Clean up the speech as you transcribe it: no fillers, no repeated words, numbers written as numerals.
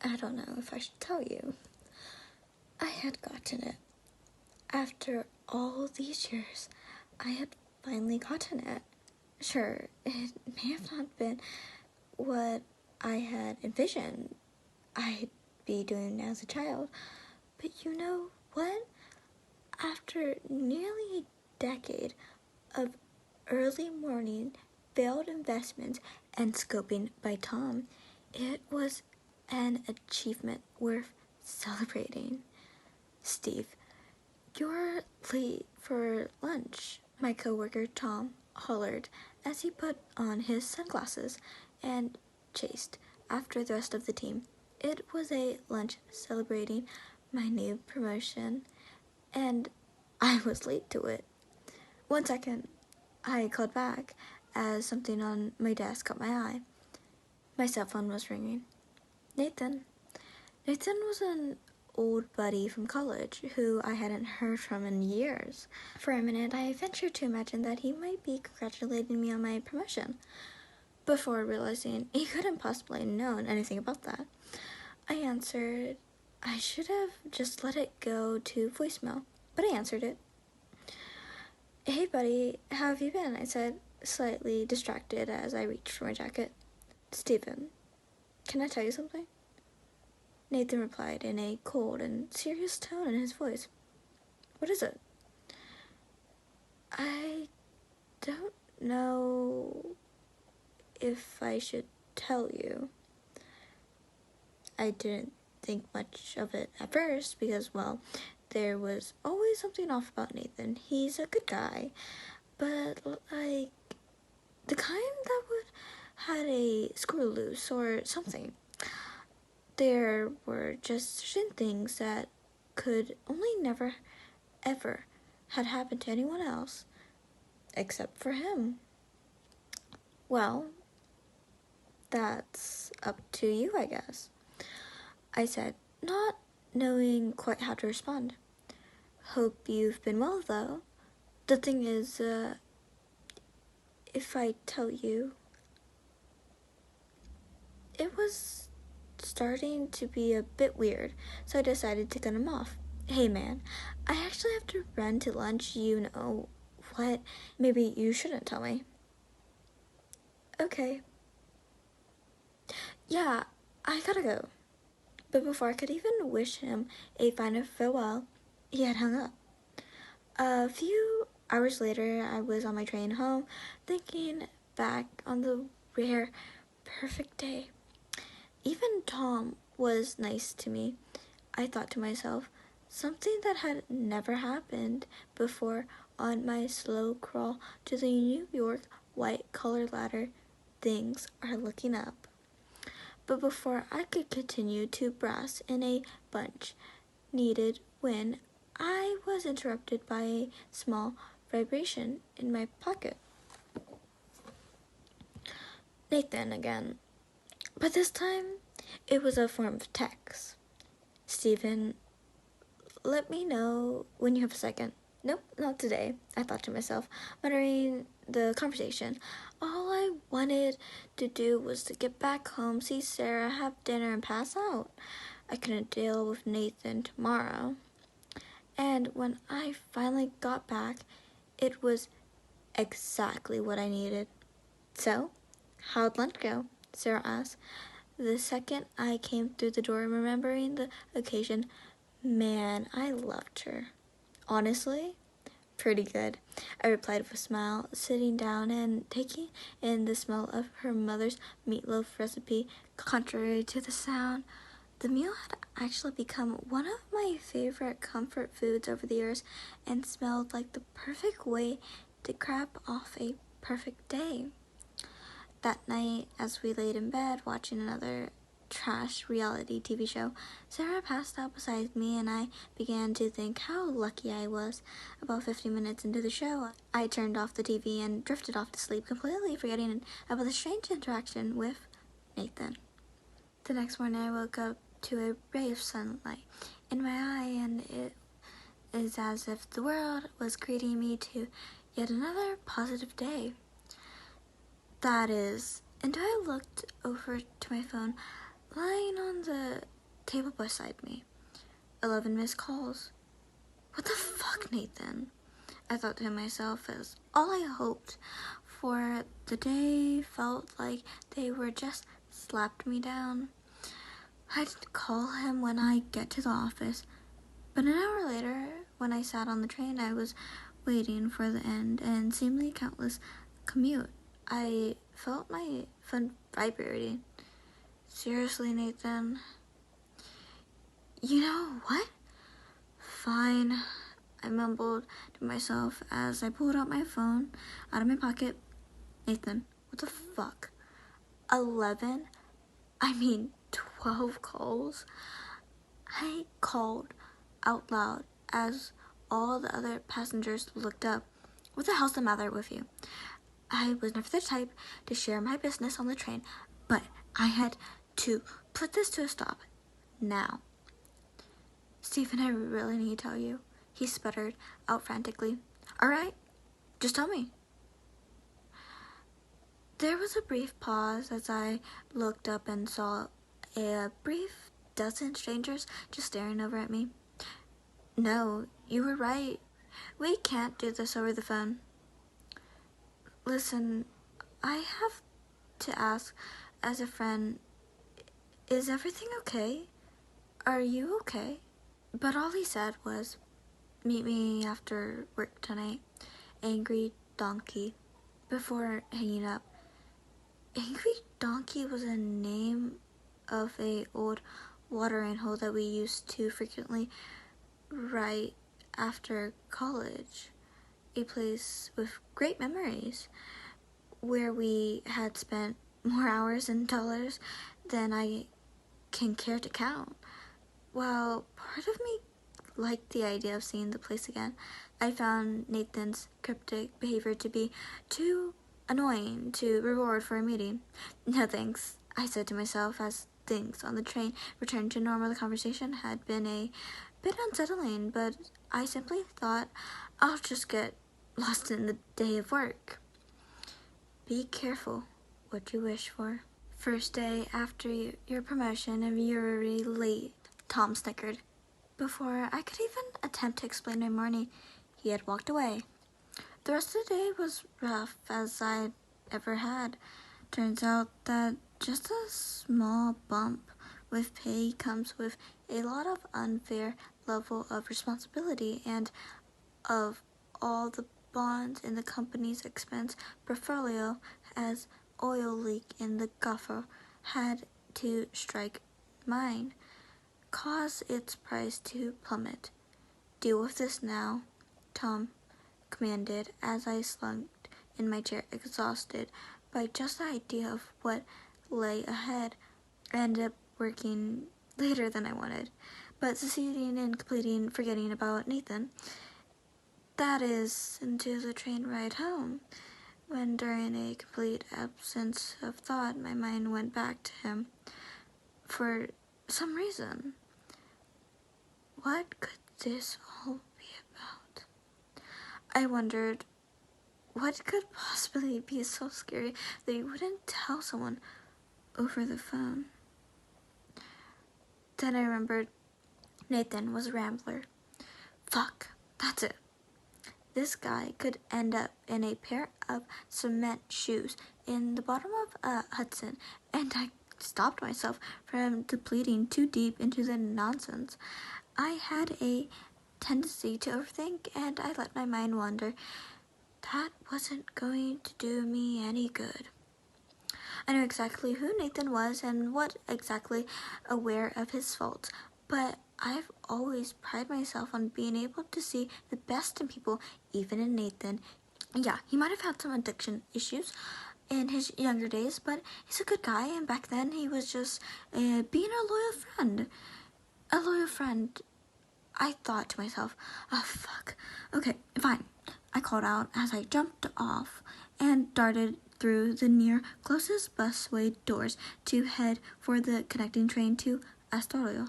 I don't know if I should tell you. I had gotten it. After all these years, I had finally gotten it. Sure, it may have not been what I had envisioned I'd be doing as a child, but you know what? After nearly a decade of early morning failed investments and scoping by Tom, it was an achievement worth celebrating. Steve, you're late for lunch, my coworker Tom hollered as he put on his sunglasses and chased after the rest of the team. It was a lunch celebrating my new promotion, and I was late to it. 1 second, I called back as something on my desk caught my eye. My cell phone was ringing. Nathan. Nathan was an old buddy from college who I hadn't heard from in years. For a minute, I ventured to imagine that he might be congratulating me on my promotion, before realizing he couldn't possibly have known anything about that. I answered. I should have just let it go to voicemail, but I answered it. Hey buddy, how have you been? I said, slightly distracted as I reached for my jacket. Stephen, can I tell you something? Nathan replied in a cold and serious tone in his voice. What is it? I don't know if I should tell you. I didn't think much of it at first because, well, there was always something off about Nathan. He's a good guy, but like the kind that would had a screw loose or something. There were just certain things that could only never, ever had happened to anyone else except for him. Well, that's up to you, I guess, I said, not knowing quite how to respond. Hope you've been well, though. The thing is, if I tell you, it was starting to be a bit weird, so I decided to cut him off. Hey man, I actually have to run to lunch, you know what? Maybe you shouldn't tell me. Okay. Yeah, I gotta go. But before I could even wish him a final farewell, he had hung up. A few hours later, I was on my train home, thinking back on the rare, perfect day. Even Tom was nice to me, I thought to myself, something that had never happened before on my slow crawl to the New York white-collar ladder. Things are looking up. But before I could continue to brass in a bunch needed when I was interrupted by a small vibration in my pocket. Nathan again. But this time, it was a form of text. Stephen, let me know when you have a second. Nope, not today, I thought to myself, muttering the conversation. All I wanted to do was to get back home, see Sarah, have dinner, and pass out. I couldn't deal with Nathan tomorrow. And when I finally got back, it was exactly what I needed. So, how'd lunch go? Sarah asked. The second I came through the door, remembering the occasion, man, I loved her. Honestly, pretty good, I replied with a smile, sitting down and taking in the smell of her mother's meatloaf recipe. Contrary to the sound, the meal had actually become one of my favorite comfort foods over the years and smelled like the perfect way to cap off a perfect day. That night, as we laid in bed watching another trash reality TV show, Sarah passed out beside me and I began to think how lucky I was. About 50 minutes into the show, I turned off the TV and drifted off to sleep, completely forgetting about the strange interaction with Nathan. The next morning, I woke up to a ray of sunlight in my eye, and it is as if the world was greeting me to yet another positive day. That is, until I looked over to my phone, lying on the table beside me. 11 missed calls. What the fuck, Nathan? I thought to myself as all I hoped for the day felt like they were just slapped me down. I'd call him when I get to the office, but an hour later, when I sat on the train, I was waiting for the end and seemingly countless commute. I felt my phone vibrating. Seriously, Nathan? You know what? Fine, I mumbled to myself as I pulled out my phone out of my pocket. Nathan, what the fuck? 11? 12 calls? I called out loud as all the other passengers looked up. What the hell's the matter with you? I was never the type to share my business on the train, but I had to put this to a stop. Now. Stephen, I really need to tell you, he sputtered out frantically. All right, just tell me. There was a brief pause as I looked up and saw a brief dozen strangers just staring over at me. No, you were right. We can't do this over the phone. Listen, I have to ask as a friend, is everything okay? Are you okay? But all he said was, meet me after work tonight, Angry Donkey, before hanging up. Angry Donkey was a name of a old watering hole that we used to frequently right after college, a place with great memories, where we had spent more hours and dollars than I can care to count. While part of me liked the idea of seeing the place again, I found Nathan's cryptic behavior to be too annoying to reward for a meeting. No thanks, I said to myself as things on the train returned to normal. The conversation had been a bit unsettling, but I simply thought I'll just get lost in the day of work. Be careful what you wish for. First day after your promotion and you're already late, Tom snickered. Before I could even attempt to explain my morning, he had walked away. The rest of the day was rough as I'd ever had. Turns out that just a small bump with pay comes with a lot of unfair level of responsibility, and of all the bonds in the company's expense portfolio, as oil leak in the Gulf had to strike mine, cause its price to plummet. Deal with this now, Tom commanded as I slumped in my chair, exhausted by just the idea of what lay ahead. I ended up working later than I wanted, but succeeding in forgetting about Nathan. That is, into the train ride home, when during a complete absence of thought, my mind went back to him. For some reason. What could this all be about? I wondered, what could possibly be so scary that he wouldn't tell someone over the phone? Then I remembered Nathan was a rambler. Fuck, that's it. This guy could end up in a pair of cement shoes in the bottom of a Hudson, and I stopped myself from depleting too deep into the nonsense. I had a tendency to overthink, and I let my mind wander. That wasn't going to do me any good. I knew exactly who Nathan was and what exactly aware of his faults, but I've always prided myself on being able to see the best in people, even in Nathan. Yeah, he might have had some addiction issues in his younger days, but he's a good guy, and back then he was just being a loyal friend. A loyal friend. I thought to myself, oh fuck, okay, fine. I called out as I jumped off and darted through the near closest busway doors to head for the connecting train to Astoria.